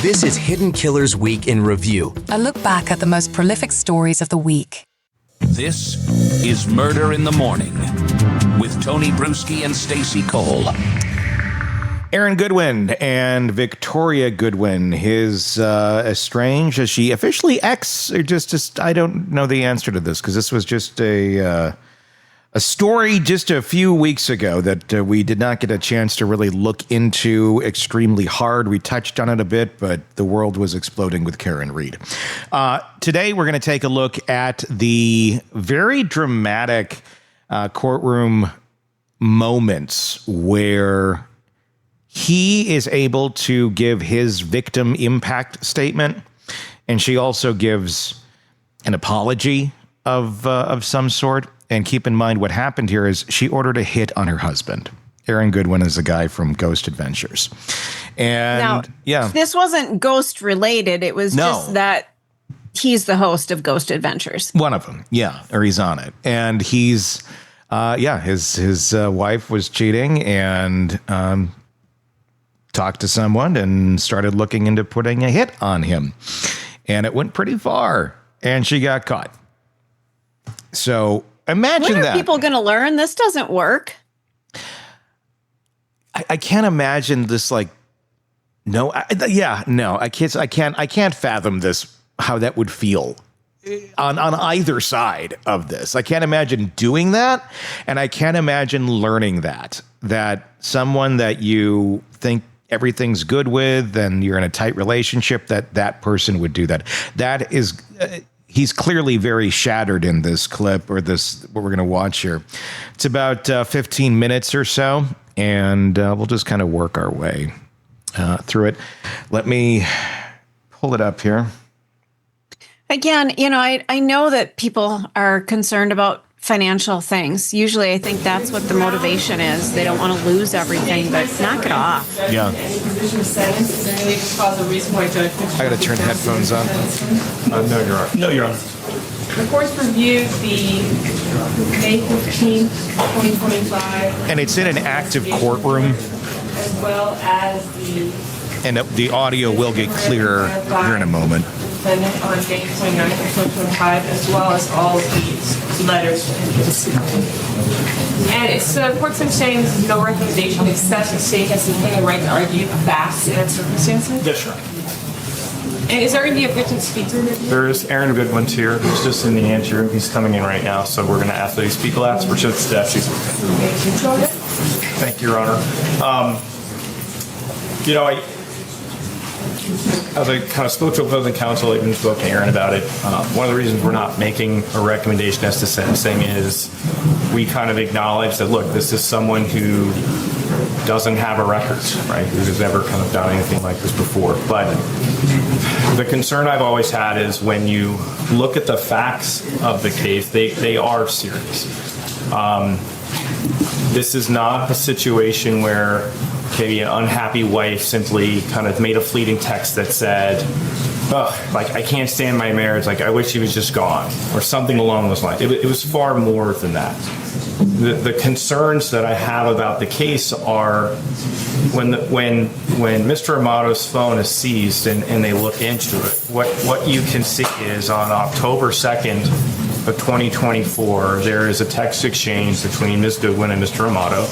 This is Hidden Killers Week in Review. A look back at the most prolific stories of the week. This is Murder in the Morning with Tony Brueski and Stacey Cole. Aaron Goodwin and Victoria Goodwin, his estranged, is she officially ex, or just I don't know the answer to this, because this was just a story just a few weeks ago that we did not get a chance to really look into extremely hard. We touched on it a bit, but the world was exploding with Karen Reed. Today, we're going to take a look at the very dramatic courtroom moments where he is able to give his victim impact statement, and she also gives an apology of some sort. And keep in mind, what happened here is she ordered a hit on her husband. Aaron Goodwin is a guy from Ghost Adventures. And now, this wasn't ghost related. It was just that he's the host of Ghost Adventures. One of them. Yeah. Or he's on it. And he's, his wife was cheating and talked to someone and started looking into putting a hit on him. And it went pretty far. And she got caught. So imagine when that. Are people going to learn this doesn't work? I can't imagine this. I can't fathom this. How that would feel on either side of this. I can't imagine doing that, and I can't imagine learning that someone that you think everything's good with, and you're in a tight relationship, that person would do that. That is. He's clearly very shattered in this clip, or this, what we're going to watch here. It's about 15 minutes or so, and we'll just kind of work our way through it. Let me pull it up here. Again, I know that people are concerned about financial things. Usually I think that's what the motivation is. They don't want to lose everything, but knock it off. Yeah. I got to turn headphones on. No, you're on. The court's reviewed the May 15th, 2025. And it's in an active courtroom. As well as And the audio will get clearer here in a moment. Defendant on May 29th, 2025, as well as all of these letters. And it's the court's understanding this is no recommendation except the state has the right to argue the facts and circumstances. Yes, sure. And is there going to be a victim speaker? There is Aaron Goodwin here, who's just in the anteroom. He's coming in right now, so we're going to ask that he speak last. We're just statutes. Thank you, Your Honor. As I kind of spoke to opposing counsel, I even spoke to Aaron about it. One of the reasons we're not making a recommendation as to sentencing is we kind of acknowledge that, look, this is someone who doesn't have a record, right? Who's never kind of done anything like this before. But the concern I've always had is when you look at the facts of the case, they are serious. This is not a situation where maybe an unhappy wife simply kind of made a fleeting text that said, I can't stand my marriage, I wish he was just gone, or something along those lines. It was far more than that. The concerns that I have about the case are when Mr. Amato's phone is seized and they look into it, what you can see is on October 2nd of 2024, there is a text exchange between Ms. Goodwin and Mr. Amato,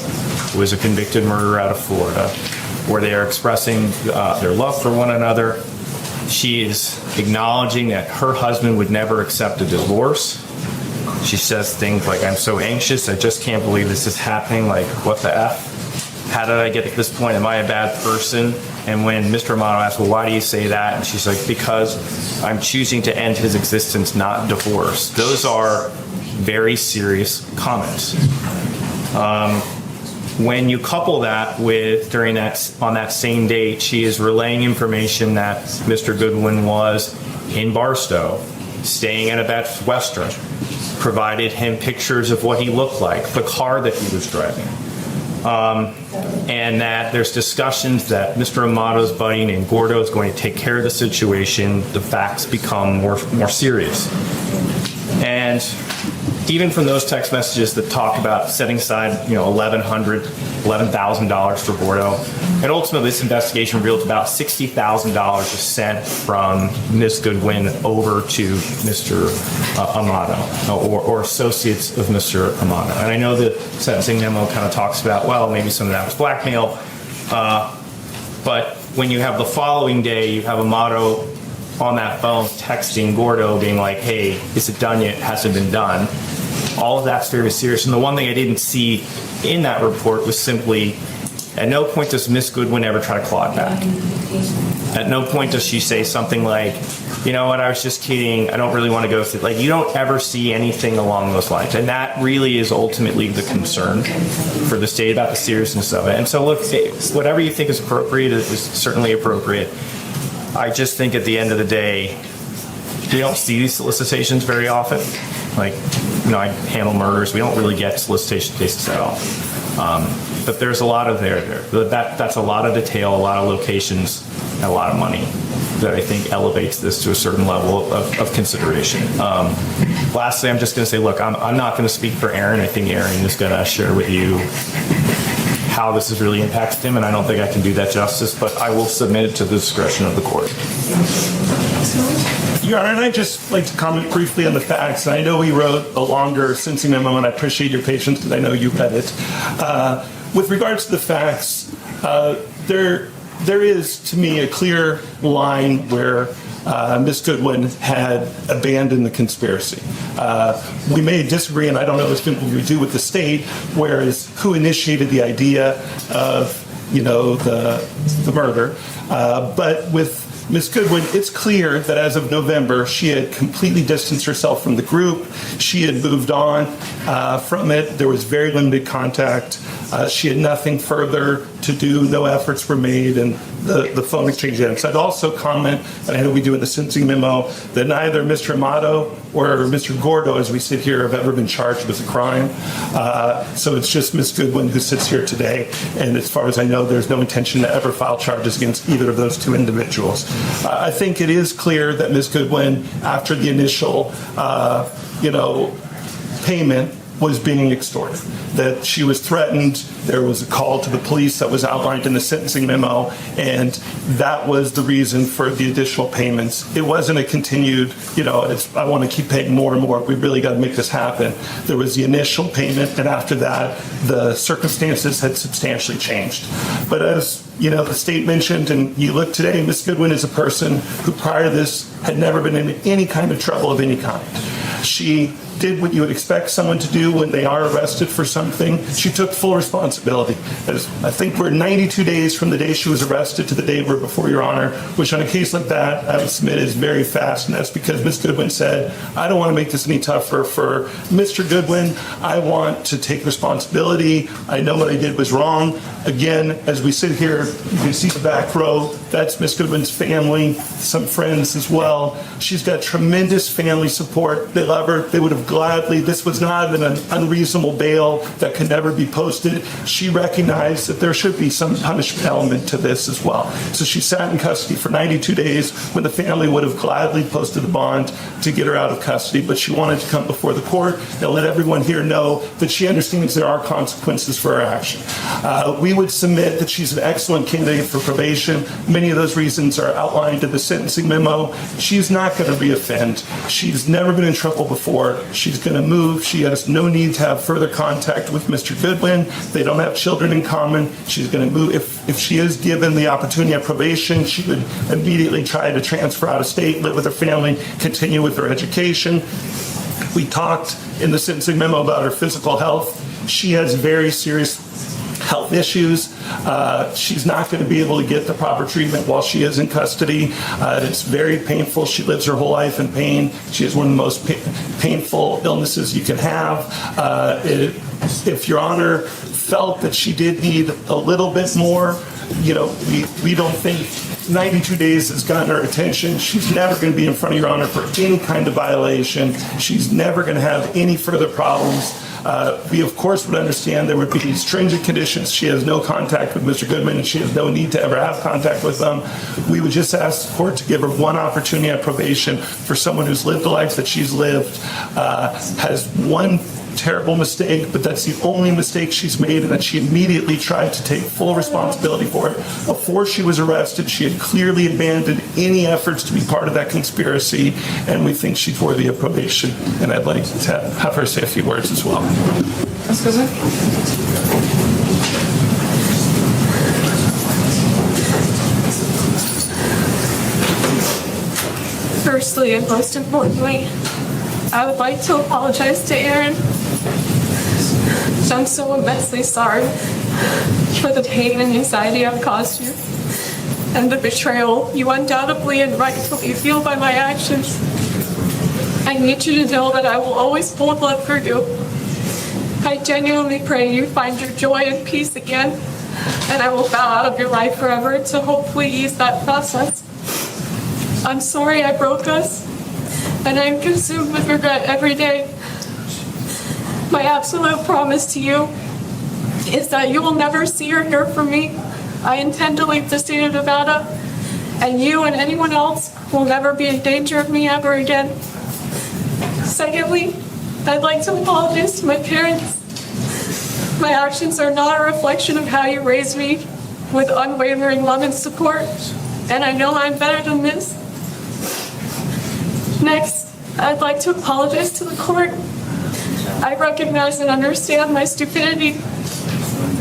who is a convicted murderer out of Florida, where they are expressing their love for one another. She is acknowledging that her husband would never accept a divorce. She says things like, I'm so anxious, I just can't believe this is happening, what the F? How did I get to this point? Am I a bad person? And when Mr. Amato asks, well, why do you say that? And she's like, because I'm choosing to end his existence, not divorce. Those are very serious comments. When you couple that with, on that same date, she is relaying information that Mr. Goodwin was in Barstow, staying at a Best Western, provided him pictures of what he looked like, the car that he was driving. And that there's discussions that Mr. Amato's buddy named Gordo is going to take care of the situation. The facts become more serious. And even from those text messages that talk about setting aside, $11,000 for Bordeaux, and ultimately this investigation revealed about $60,000 was sent from Ms. Goodwin over to Mr. Amato, or associates of Mr. Amato. And I know the sentencing memo kind of talks about, well, maybe some of that was blackmail, but when you have the following day, you have Amato on that phone texting Gordo being like, hey, is it done yet? Has it been done? All of that's very serious. And the one thing I didn't see in that report was simply, at no point does Miss Goodwin ever try to claw it back. At no point does she say something like, you know what, I was just kidding, I don't really want to go through. Like, you don't ever see anything along those lines. And that really is ultimately the concern for the state about the seriousness of it. And so look, whatever you think is appropriate is certainly appropriate. I just think at the end of the day, we don't see these solicitations very often. Like, I handle murders. We don't really get solicitation cases at all. But there's a lot of there. That's a lot of detail, a lot of locations, and a lot of money that I think elevates this to a certain level of consideration. Lastly, I'm just going to say, look, I'm not going to speak for Aaron. I think Aaron is going to share with you how this has really impacted him, and I don't think I can do that justice, but I will submit it to the discretion of the court. Your Honor, and I'd just like to comment briefly on the facts. And I know he wrote a longer sentencing memo, and I appreciate your patience because I know you read it. With regards to the facts, there is, to me, a clear line where Ms. Goodwin had abandoned the conspiracy. We may disagree, and I don't know if what we do with the state, whereas who initiated the idea of, the murder. But with Ms. Goodwin, it's clear that as of November, she had completely distanced herself from the group. She had moved on from it. There was very limited contact. She had nothing further to do. No efforts were made, and the phone exchange ends. I'd also comment, and I know we do in the sentencing memo, that neither Mr. Amato or Mr. Gordo, as we sit here, have ever been charged with a crime. So it's just Ms. Goodwin who sits here today, and as far as I know, there's no intention to ever file charges against either of those two individuals. I think it is clear that Ms. Goodwin, after the initial, payment, was being extorted, that she was threatened. There was a call to the police that was outlined in the sentencing memo, and that was the reason for the additional payments. It wasn't a continued, I want to keep paying more and more. We really got to make this happen. There was the initial payment, and after that, the circumstances had substantially changed. But as the state mentioned, and you look today, Ms. Goodwin is a person who prior to this had never been in any kind of trouble of any kind. She did what you would expect someone to do when they are arrested for something. She took full responsibility. I think we're 92 days from the day she was arrested to the day we're before Your Honor, which on a case like that, I would submit is very fast, and that's because Ms. Goodwin said, I don't want to make this any tougher for Mr. Goodwin. I want to take responsibility. I know what I did was wrong. Again, as we sit here, you can see the back row. That's Ms. Goodwin's family, some friends as well. She's got tremendous family support. They love her. They would have gladly, this was not an unreasonable bail that could never be posted. She recognized that there should be some punishment element to this as well. So she sat in custody for 92 days when the family would have gladly posted the bond to get her out of custody, but she wanted to come before the court and let everyone here know that she understands there are consequences for her action. We would submit that she's an excellent candidate for probation. Many of those reasons are outlined in the sentencing memo. She's not going to reoffend. She's never been in trouble before. She's going to move. She has no need to have further contact with Mr. Goodwin. They don't have children in common. She's going to move. If she is given the opportunity of probation, she would immediately try to transfer out of state, live with her family, continue with her education. We talked in the sentencing memo about her physical health. She has very serious health issues. She's not going to be able to get the proper treatment while she is in custody. It's very painful. She lives her whole life in pain. She has one of the most painful illnesses you can have. If Your Honor felt that she did need a little bit more, we don't think 92 days has gotten her attention. She's never going to be in front of Your Honor for any kind of violation. She's never going to have any further problems. We, of course, would understand there would be stringent conditions. She has no contact with Mr. Goodman, and she has no need to ever have contact with them. We would just ask the court to give her one opportunity at probation for someone who's lived the life that she's lived, has one terrible mistake, but that's the only mistake she's made, and that she immediately tried to take full responsibility for it. Before she was arrested, she had clearly abandoned any efforts to be part of that conspiracy, and we think she's worthy of probation. And I'd like to have her say a few words as well. Firstly, and most importantly, I would like to apologize to Aaron. I'm so immensely sorry for the pain and anxiety I've caused you, and the betrayal you undoubtedly and rightfully feel by my actions. I need you to know that I will always hold love for you. I genuinely pray you find your joy and peace again, and I will bow out of your life forever to hopefully ease that process. I'm sorry I broke us, and I'm consumed with regret every day. My absolute promise to you is that you will never see or hear from me. I intend to leave the state of Nevada, and you and anyone else will never be in danger of me ever again. Secondly, I'd like to apologize to my parents. My actions are not a reflection of how you raised me with unwavering love and support, and I know I'm better than this. Next, I'd like to apologize to the court. I recognize and understand my stupidity,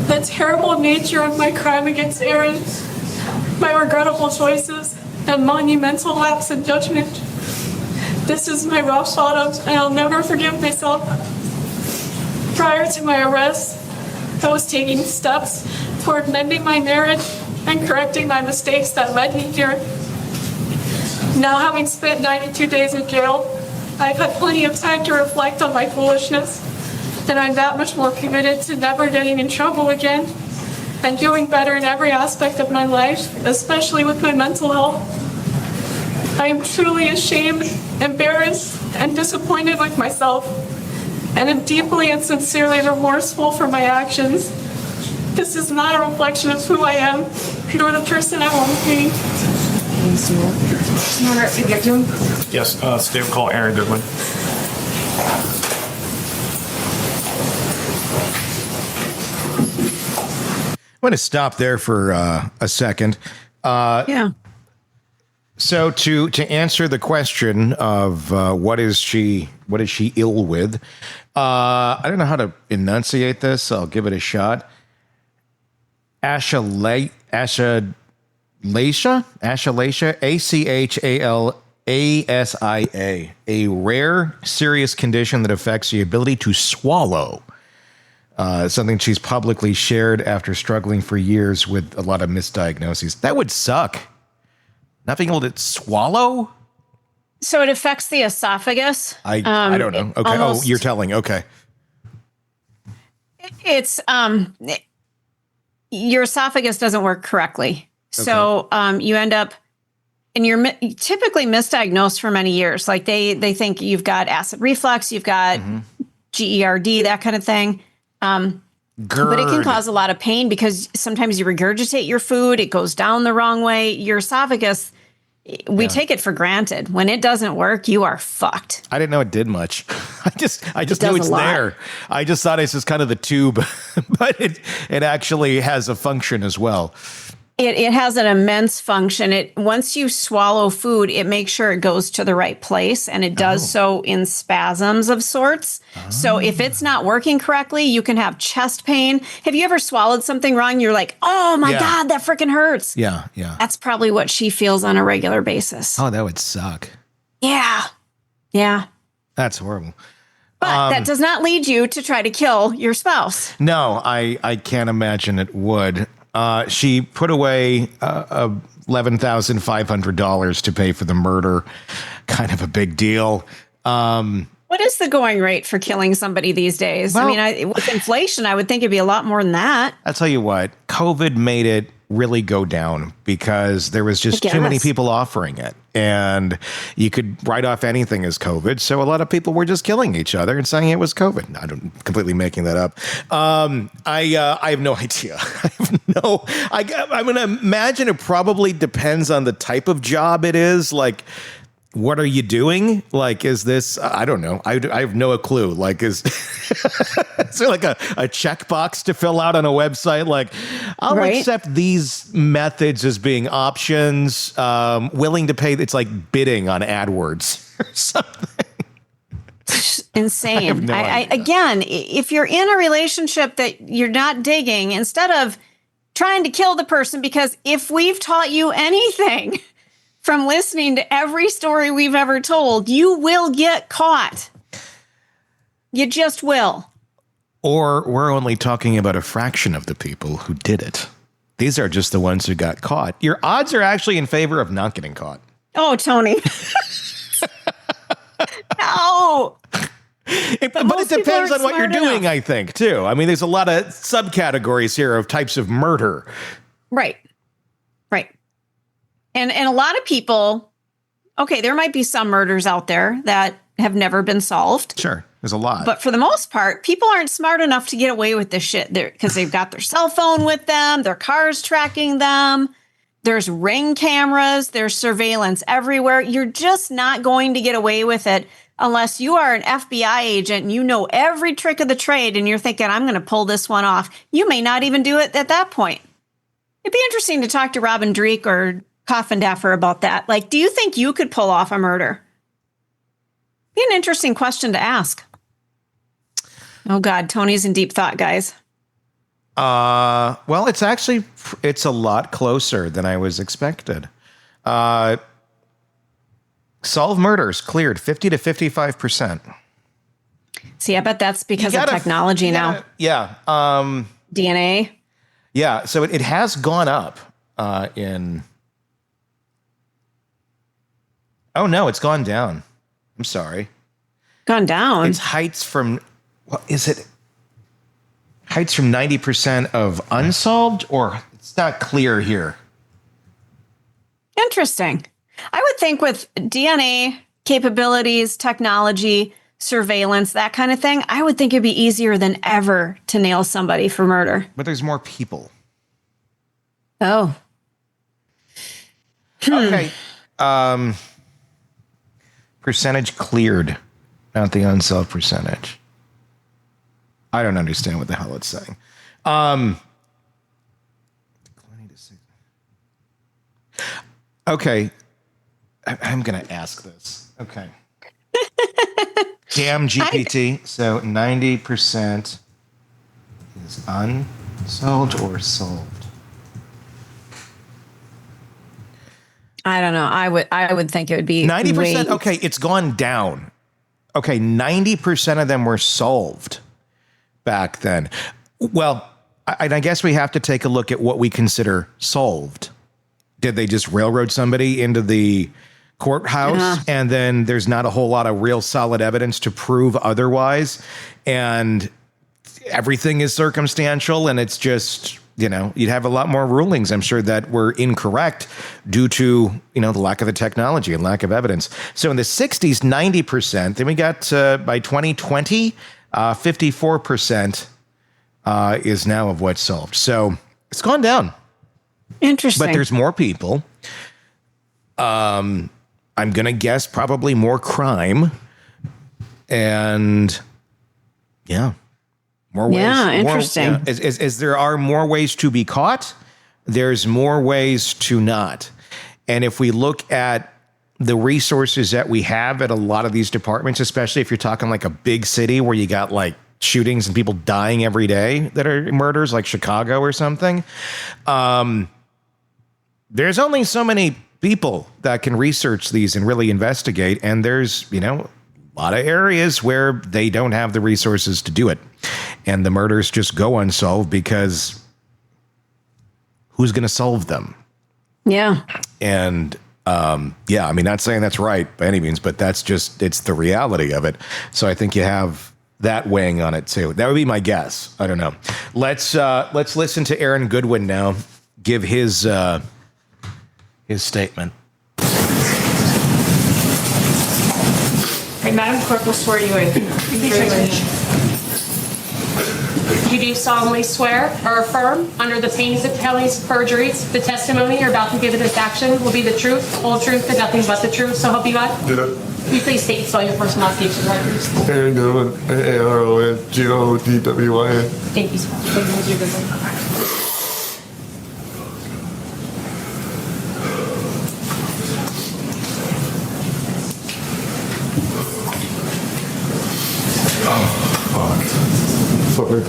the terrible nature of my crime against Aaron, my regrettable choices, and monumental lapse in judgment. This is my rock bottom, and I'll never forgive myself. Prior to my arrest, I was taking steps toward mending my marriage and correcting my mistakes that led me here. Now, having spent 92 days in jail, I've had plenty of time to reflect on my foolishness, and I'm that much more committed to never getting in trouble again and doing better in every aspect of my life, especially with my mental health. I am truly ashamed, embarrassed, and disappointed with myself, and am deeply and sincerely remorseful for my actions. This is not a reflection of who I am, nor the person I want to be. Yes, state will call Aaron Goodwin. I'm going to stop there for a second. Yeah. So to answer the question of what is she ill with, I don't know how to enunciate this. I'll give it a shot. Achalasia, Achalasa, a rare, serious condition that affects the ability to swallow. Something she's publicly shared after struggling for years with a lot of misdiagnoses. That would suck. Not being able to swallow? So it affects the esophagus. I don't know. Okay. Almost, you're telling. Okay. It's your esophagus doesn't work correctly. So you end up, and you're typically misdiagnosed for many years. Like they think you've got acid reflux, you've got GERD, that kind of thing. But it can cause a lot of pain because sometimes you regurgitate your food, it goes down the wrong way. Your esophagus, we take it for granted. When it doesn't work, you are fucked. I didn't know it did much. I just knew it's there. I just thought it's just kind of the tube, but it actually has a function as well. It has an immense function. Once you swallow food, it makes sure it goes to the right place, and it does so in spasms of sorts. So if it's not working correctly, you can have chest pain. Have you ever swallowed something wrong? You're like, oh my God, that freaking hurts. Yeah. That's probably what she feels on a regular basis. Oh, that would suck. Yeah. That's horrible. But that does not lead you to try to kill your spouse. No, I can't imagine it would. She put away $11,500 to pay for the murder. Kind of a big deal. What is the going rate for killing somebody these days? Well, I mean, with inflation, I would think it'd be a lot more than that. I'll tell you what, COVID made it really go down because there was just too many people offering it. And you could write off anything as COVID. So a lot of people were just killing each other and saying it was COVID. I'm completely making that up. I have no idea. I'm going to imagine it probably depends on the type of job it is. Like, what are you doing? Like, is this, I don't know. I have no clue. Like, is there like a checkbox to fill out on a website? Like, I'll accept these methods as being options, willing to pay. It's like bidding on AdWords or something. Insane. Again, if you're in a relationship that you're not digging, instead of trying to kill the person, because if we've taught you anything from listening to every story we've ever told, you will get caught. You just will. Or we're only talking about a fraction of the people who did it. These are just the ones who got caught. Your odds are actually in favor of not getting caught. Oh, Tony. No. But it depends on what you're doing, I think, too. I mean, there's a lot of subcategories here of types of murder. Right. And a lot of people, okay, there might be some murders out there that have never been solved. Sure, there's a lot. But for the most part, people aren't smart enough to get away with this shit because they've got their cell phone with them, their car's tracking them, there's Ring cameras, there's surveillance everywhere. You're just not going to get away with it unless you are an FBI agent and you know every trick of the trade and you're thinking, I'm going to pull this one off. You may not even do it at that point. It'd be interesting to talk to Robin Dreek or Coffindaffer about that. Like, do you think you could pull off a murder? Be an interesting question to ask. Oh God, Tony's in deep thought, guys. Well, it's a lot closer than I was expected. Solved murders cleared 50 to 55%. See, I bet that's because of technology now. Yeah. DNA. Yeah. So it has gone up in. Oh, no, it's gone down. I'm sorry. Gone down? It's heights from, what is it? Heights from 90% of unsolved, or it's not clear here. Interesting. I would think with DNA capabilities, technology, surveillance, that kind of thing, I would think it'd be easier than ever to nail somebody for murder. But there's more people. Oh. Okay. Percentage cleared, not the unsolved percentage. I don't understand what the hell it's saying. Okay. I'm going to ask this. Okay. Damn GPT. So 90% is unsolved or solved? I don't know. I would think it would be 90%. Okay, it's gone down. Okay, 90% of them were solved back then. Well, I guess we have to take a look at what we consider solved. Did they just railroad somebody into the courthouse and then there's not a whole lot of real solid evidence to prove otherwise, and everything is circumstantial, and it's just, you know, you'd have a lot more rulings, I'm sure, that were incorrect due to, you know, the lack of the technology and lack of evidence. So in the 60s, 90%. Then we got by 2020, 54% is now of what's solved. So it's gone down. Interesting. But there's more people. I'm going to guess probably more crime. And yeah. More ways. Yeah, interesting. As there are more ways to be caught, there's more ways to not. And if we look at the resources that we have at a lot of these departments, especially if you're talking like a big city where you got like shootings and people dying every day that are murders, like Chicago or something, there's only so many people that can research these and really investigate. And there's, you know, a lot of areas where they don't have the resources to do it. And the murders just go unsolved because who's going to solve them? Yeah. And yeah, I mean, not saying that's right by any means, but that's just, it's the reality of it. So I think you have that weighing on it too. That would be my guess. I don't know. Let's listen to Aaron Goodwin now. give his statement. Okay, Madam Clerk will swear you in. You do solemnly swear or affirm, under the pains of penalties of perjury, the testimony you're about to give in this action will be the truth, whole truth, and nothing but the truth, so help you God? Yeah. Will you please state and spell your first and last name for the record? Aaron Goodwin, AARONGODWIN. Thank you, sir. Please use your good one. Sorry.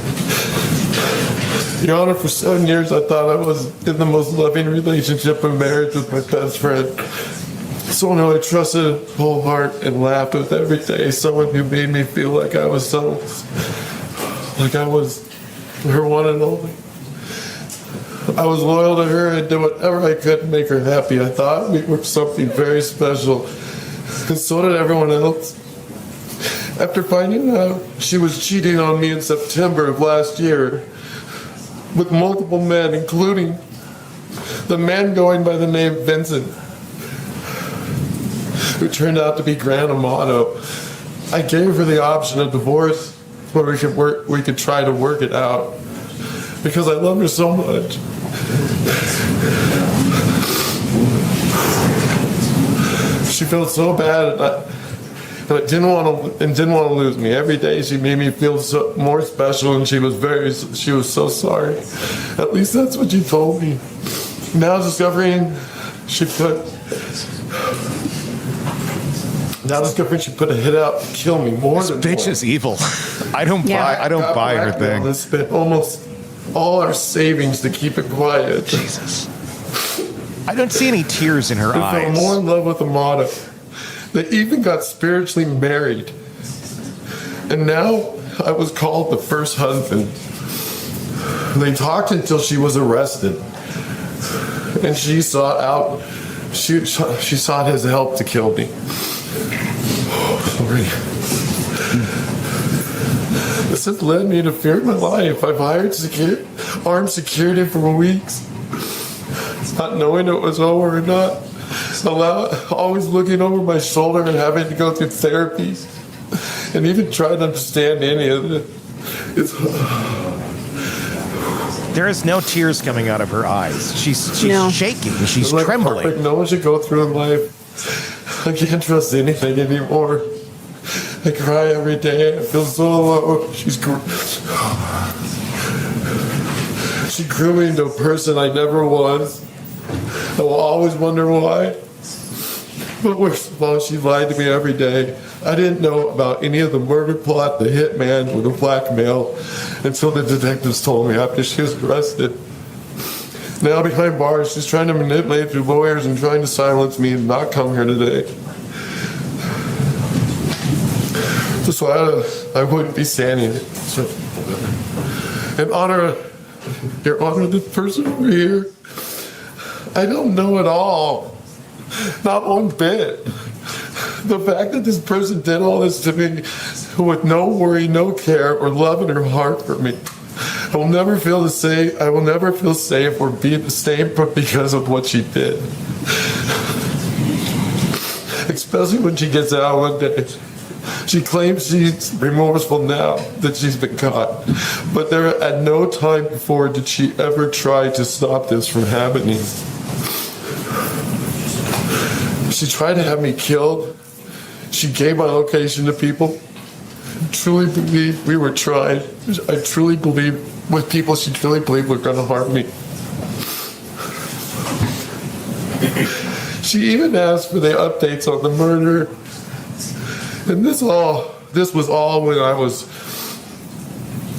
Your Honor, for 7 years I thought I was in the most loving relationship and marriage with my best friend. Someone who I trusted whole heart and laughed with every day. Someone who made me feel like I was her one and only. I was loyal to her and did whatever I could to make her happy. I thought we were something very special, and so did everyone else. After finding out she was cheating on me in September of last year with multiple men, including the man going by the name Vincent, who turned out to be Grand Amato, I gave her the option of divorce where we could try to work it out, because I love her so much. She felt so bad, but didn't want to lose me. Every day she made me feel more special, and she was so sorry. At least that's what she told me. Now discovering she put a hit out to kill me more than Bitch once. is evil. I don't buy her thing. I spent almost all our savings to keep it quiet. Jesus. I don't see any tears in her I fell eyes. more in love with Amato. They even got spiritually married. And now I was called the first husband. They talked until she was arrested. And she sought his help to kill me. Sorry. This has led me to fear my life. I've hired armed security for weeks, not knowing it was over or not. Always looking over my shoulder and having to go through therapies and even trying to understand any of it. There is no tears coming out of her eyes. She's shaking. She's Like trembling. Like no one should go through in life. I can't trust anything anymore. I cry every day. I feel so alone. She grew me into a person I never was. I will always wonder why. But worst of all, she lied to me every day. I didn't know about any of the murder plot, the hitman, or the blackmail until the detectives told me after she was arrested. Now behind bars, she's trying to manipulate through lawyers and trying to silence me and not come here today. That's why I wouldn't be standing it. So, in honor, Your Honor, the person over here, I don't know at all. Not one bit. The fact that this person did all this to me with no worry, no care, or love in her heart for me. I will never feel safe or be the same because of what she did. Especially when she gets out one day. She claims she's remorseful now that she's been caught. But there at no time before did she ever try to stop this from happening. She tried to have me killed. She gave my location to people. I truly believe we were tried. I truly believe with people she truly believed were going to harm me. She even asked for the updates on the murder. And this was all when I was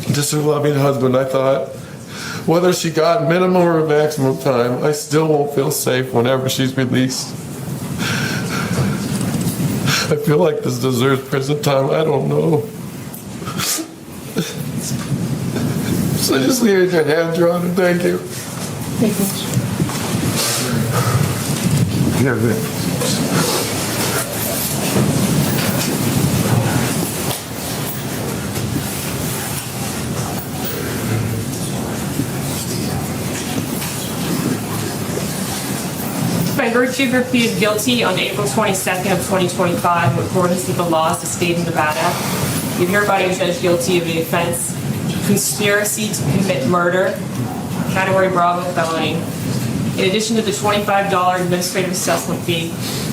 just her loving husband. I thought, whether she got minimum or maximum time, I still won't feel safe whenever she's released. I feel like this deserves prison time. I don't know. So I just leave it in your hands, Your Honor. Thank you. Thank you. Yeah, man. by virtue of her plea of guilty on April 22nd of 2025, in accordance with the laws of the state of Nevada, you hereby judged guilty of the offense conspiracy to commit murder, category Bravo felony. In addition to the $25 administrative assessment fee,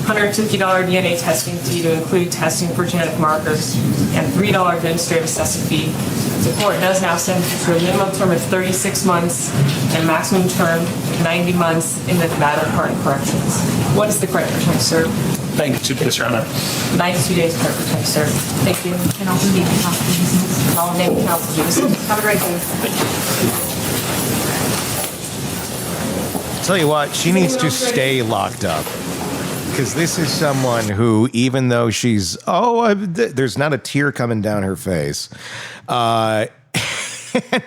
$150 DNA testing fee to include testing for genetic markers, and $3 administrative assessment fee, the court does now sentence you to a minimum term of 36 months and a maximum term of 90 months in the Nevada Department of Corrections. What is the correct term, sir? 92 days, Your Honor. 92 days correct term, sir. Thank you. And I'll name counsel. I'll name counsel. Have a great day. Tell you what, she needs to stay locked up. Because this is someone who, even though she's, there's not a tear coming down her face. I'll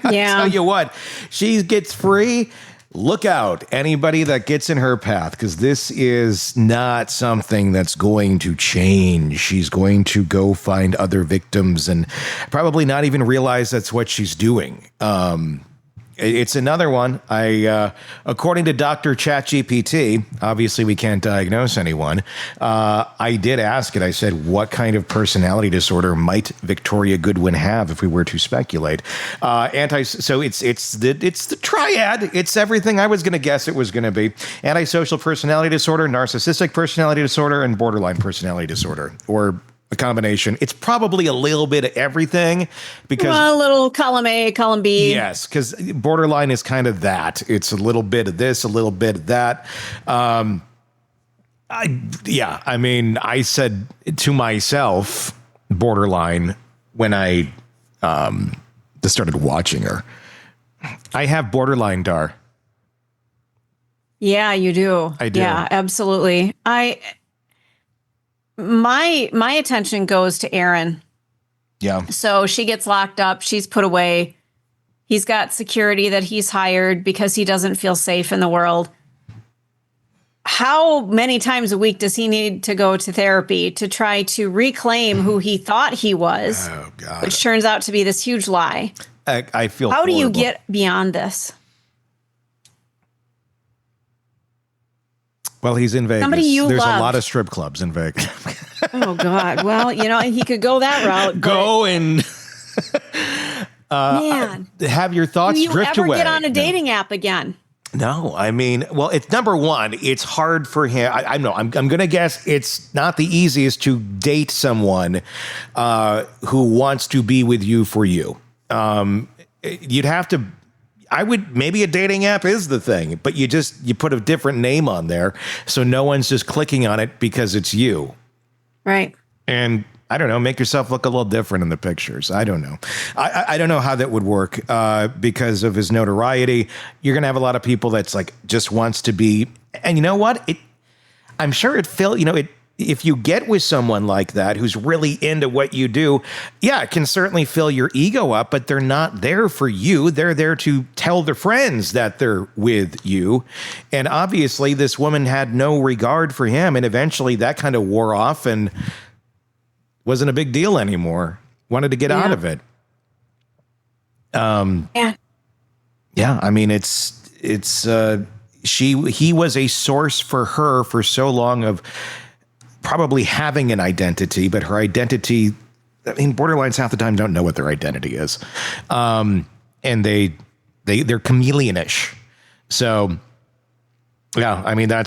tell you what, she gets free. Look out, anybody that gets in her path, because this is not something that's going to change. She's going to go find other victims and probably not even realize that's what she's doing. It's another one. According to Dr. ChatGPT, obviously we can't diagnose anyone. I did ask it. I said, what kind of personality disorder might Victoria Goodwin have if we were to speculate? So it's the triad. It's everything I was going to guess it was going to be. Antisocial personality disorder, narcissistic personality disorder, and borderline personality disorder, or a combination. It's probably a little bit of everything because a little column A, column B. Yes, because borderline is kind of that. It's a little bit of this, a little bit of that. I said to myself, borderline, when I just started watching her. I have borderline, Dar. Yeah, you do. I do. Yeah, absolutely. My attention goes to Aaron. Yeah. So she gets locked up. She's put away. He's got security that he's hired because he doesn't feel safe in the world. How many times a week does he need to go to therapy to try to reclaim who he thought he was? Oh, God. Which turns out to be this huge lie. I feel How do you horrible. get beyond this? Well, he's in Vegas. Somebody you There's loved. a lot of strip clubs in Vegas. Oh, God. Well, he could go that route. Go and Man, have your thoughts do you drift ever away. get on a dating app again? No, I mean, well, it's number one. It's hard for him. I know. I'm going to guess it's not the easiest to date someone who wants to be with you for you. You'd have to. Maybe a dating app is the thing, but you put a different name on there, so no one's just clicking on it because it's you. Right. And I don't know, make yourself look a little different in the pictures. I don't know. I don't know how that would work because of his notoriety. You're going to have a lot of people that's like just wants to be. And you know what? I'm sure if you get with someone like that who's really into what you do, yeah, it can certainly fill your ego up, but they're not there for you. They're there to tell their friends that they're with you. And obviously this woman had no regard for him. And eventually that kind of wore off and wasn't a big deal anymore. Wanted to get out of it. Yeah, I mean, he was a source for her for so long of probably having an identity, but her identity, I mean, borderlines half the time don't know what their identity is. And they're chameleonish. So yeah, I mean, I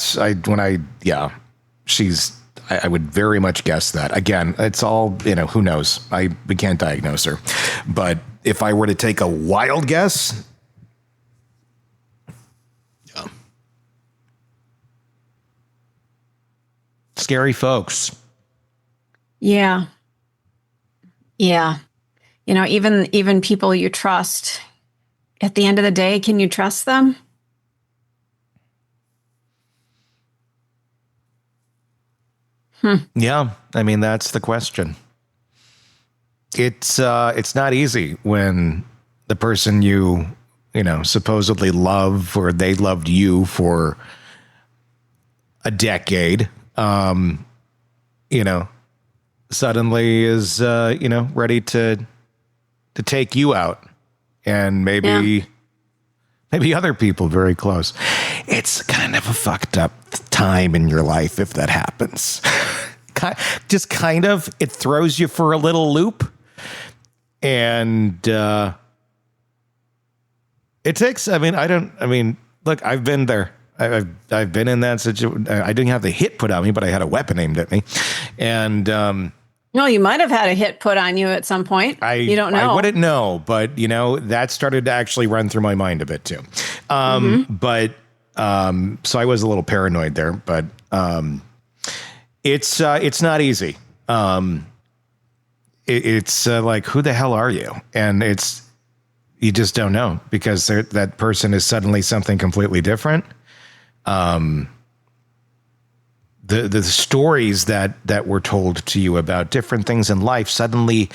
would very much guess that. Again, it's all, who knows? We can't diagnose her. But if I were to take a wild guess, yeah. Scary folks. Yeah. Yeah. Even people you trust, at the end of the day, can you trust them? Yeah, I mean, that's the question. It's not easy when the person you supposedly love, or they loved you for a decade, suddenly is ready to take you out and maybe maybe other people very close. It's kind of a fucked up time in your life if that happens. Just kind of, it throws you for a little loop. And it takes, look, I've been there. I've been in that situation. I didn't have the hit put on me, but I had a weapon aimed at me. And no, you might have had a hit put on you at some point. You don't know. I wouldn't know, but that started to actually run through my mind a bit too. But so I was a little paranoid there, but it's not easy. It's like, who the hell are you? And you just don't know, because that person is suddenly something completely different. The stories that were told to you about different things in life, suddenly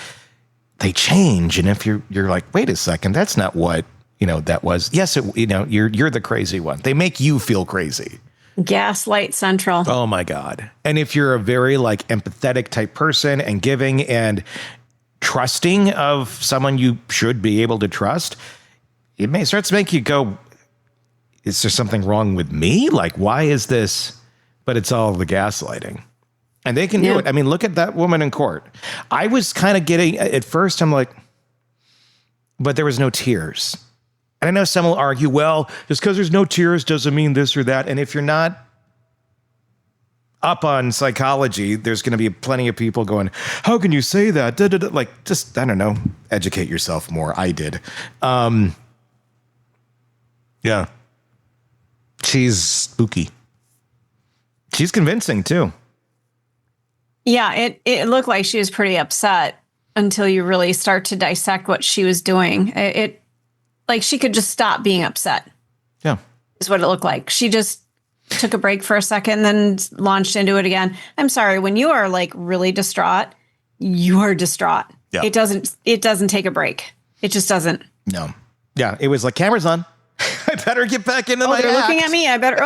they change. And if you're like, wait a second, that's not what, that was. Yes, you're the crazy one. They make you feel crazy. Gaslight Central. Oh my God. And if you're a very like empathetic type person and giving and trusting of someone you should be able to trust, it may start to make you go, is there something wrong with me? Like, why is this? But it's all the gaslighting. And they can do it. I mean, look at that woman in court. I was kind of getting, at first I'm like, but there was no tears. And I know some will argue, well, just because there's no tears doesn't mean this or that. And if you're not up on psychology, there's going to be plenty of people going, how can you say that? Da, da, da. Like, just, I don't know, educate yourself more. I did. Yeah. She's spooky. She's convincing too. Yeah, it looked like she was pretty upset until you really start to dissect what she was doing. It like she could just stop being upset. Yeah. Is what it looked like. She just took a break for a second, then launched into it again. I'm sorry, when you are like really distraught, you are distraught. Yeah. It doesn't take a break. It just doesn't. No. Yeah, it was like, camera's on. I better get back into my they're act. looking at me. I better,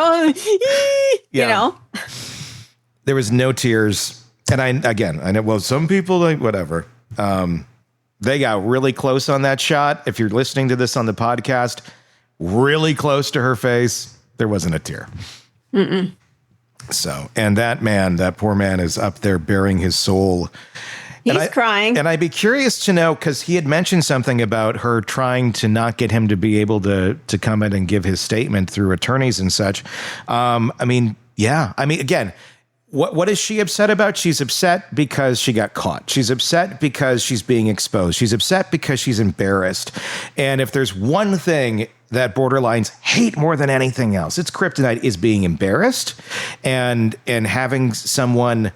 There was no tears. And I know, well, some people, like, whatever. They got really close on that shot. If you're listening to this on the podcast, really close to her face, there wasn't a tear. Mm-mm. So, and that poor man is up there bearing his soul. He's crying. And I'd be curious to know, because he had mentioned something about her trying to not get him to be able to come in and give his statement through attorneys and such. Again, what is she upset about? She's upset because she got caught. She's upset because she's being exposed. She's upset because she's embarrassed. And if there's one thing that borderlines hate more than anything else, it's kryptonite, is being embarrassed and having someone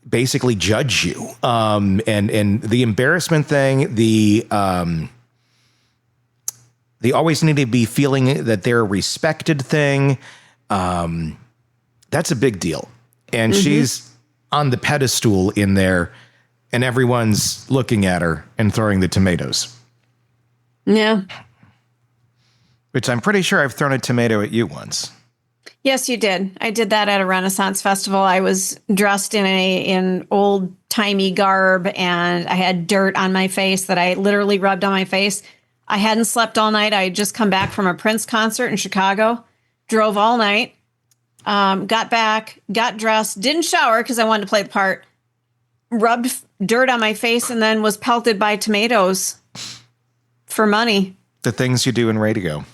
basically judge you. And the embarrassment thing, they always need to be feeling that they're a respected thing. That's a big deal. And she's on the pedestal in there, and everyone's looking at her and throwing the tomatoes. Yeah. Which I'm pretty sure I've thrown a tomato at you once. Yes, you did. I did that at a Renaissance festival. I was dressed in old-timey garb, and I had dirt on my face that I literally rubbed on my face. I hadn't slept all night. I had just come back from a Prince concert in Chicago, drove all night. Got back, got dressed, didn't shower because I wanted to play the part, rubbed dirt on my face, and then was pelted by tomatoes for money. The things you do in radio.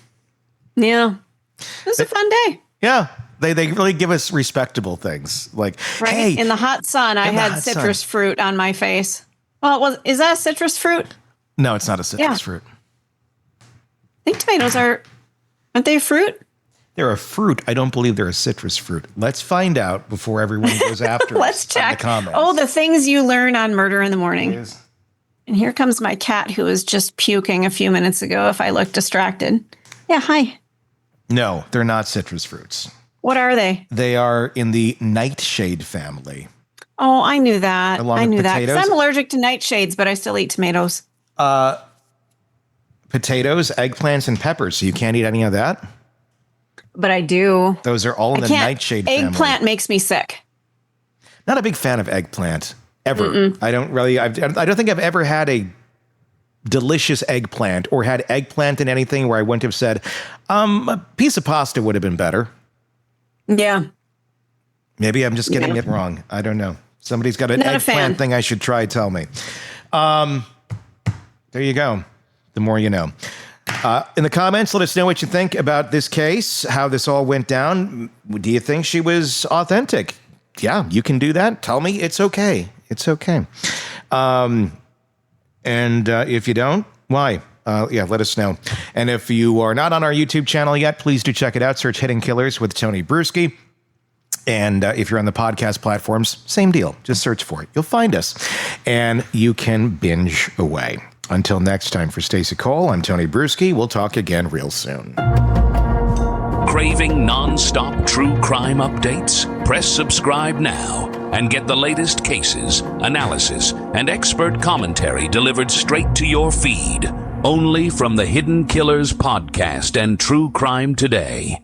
Yeah. It was a fun day. Yeah. They really give us respectable things. Like, right? Hey. In the hot sun, I had citrus fruit on my face. Well, is that a citrus fruit? No, it's not a citrus fruit. I think tomatoes aren't they a fruit? They're a fruit. I don't believe they're a citrus fruit. Let's find out before everyone goes after Let's us check. in the comments. Oh, the things you learn on Murder in the Morning. And here comes my cat who was just puking a few minutes ago if I look distracted. Yeah, hi. No, they're not citrus fruits. What are they? They are in the nightshade family. Oh, I knew that. Along I with knew that. potatoes? 'Cause I'm allergic to nightshades, but I still eat tomatoes. Potatoes, eggplants, and peppers. So you can't eat any of that? But I do. Those are all in the nightshade family. Eggplant makes me sick. Not a big fan of eggplant ever. I don't think I've ever had a delicious eggplant or had eggplant in anything where I wouldn't have said, a piece of pasta would have been better. Yeah. Maybe I'm just getting it wrong. I don't know. Somebody's got an Not a eggplant fan. thing I should try. Tell me. There you go. The more you know. In the comments, let us know what you think about this case, how this all went down. Do you think she was authentic? Yeah, you can do that. Tell me it's okay. It's okay. And if you don't, why? Let us know. And if you are not on our YouTube channel yet, please do check it out. Search Hidden Killers with Tony Brueski. And if you're on the podcast platforms, same deal. Just search for it. You'll find us. And you can binge away. Until next time, for Stacey Cole, I'm Tony Brueski. We'll talk again real soon. Craving non-stop true crime updates? Press subscribe now and get the latest cases, analysis, and expert commentary delivered straight to your feed. Only from the Hidden Killers podcast and True Crime Today.